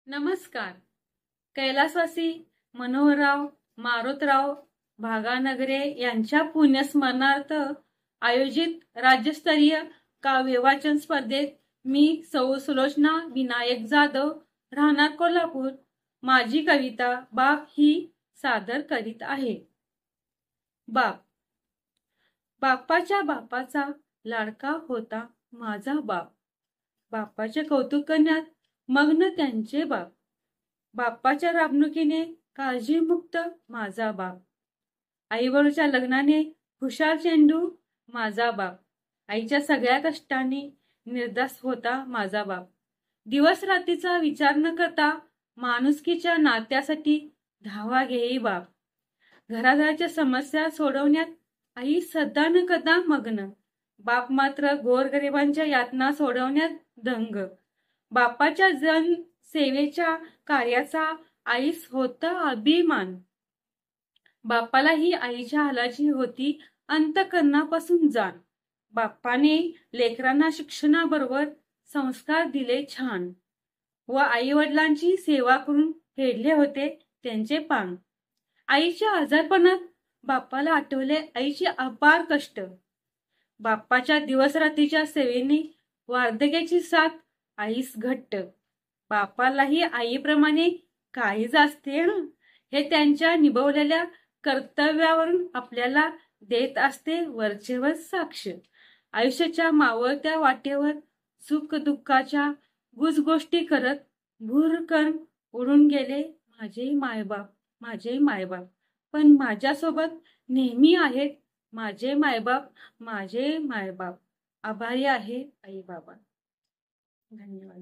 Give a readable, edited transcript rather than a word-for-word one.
नमस्कार. कैलासवासी मनोहरराव मारोतराव भागानगरे यांच्या पुण्यस्मरणार्थ आयोजित राज्यस्तरीय काव्य वाचन स्पर्धेत मी सौ सुलोचना विनायक जाधव राहणार कोल्हापूर माझी कविता बाप ही सादर करीत आहे. बाप. बापाच्या बापाचा लाडका होता माझा बाप. बापाचे कौतुक करण्यात मग्न त्यांचे बाप. बाप्पाच्या राबणुकीने काळजीमुक्त माझा बाप. आईवडीच्या लग्नाने खुशाल चेंडू माझा बाप. आईच्या सगळ्या कष्टाने निर्धास्त होता माझा बाप. दिवस रात्रीचा विचार न करता माणुसकीच्या नात्यासाठी धावा घेई बाप. घराघराच्या समस्या सोडवण्यात आई सदा न कदा मग्न. बाप मात्र गोरगरिबांच्या यातना सोडवण्यात दंग. बापाच्या जन सेवेच्या कार्याचा आईस होता अभिमान. बापाला ही आईच्या हालाची होती अंतःकरणापासून जाण. बापाने लेकरांना शिक्षणाबरोबर संस्कार दिले छान व आई वडिलांची सेवा करून फेडले होते त्यांचे पांग. आईच्या आजारपणात बापाला आठवले आईचे अपार कष्ट. बापाच्या दिवस रात्रीच्या सेवेने वार्धक्याची साथ आईस घट्ट. बापालाही आईप्रमाणे काहीच असते हे त्यांच्या निभवलेल्या कर्तव्यावरून आपल्याला देत असते वरचेवर साक्ष. आयुष्याच्या मावळत्या वाटेवर सुख दुःखाच्या गुजगोष्टी करत भुरकन उडून गेले माझे मायबाप. माझे मायबाप पण माझ्यासोबत नेहमी आहेत माझे मायबाप. माझे मायबाप. आभारी आहे आई बाबा. धन्यवाद.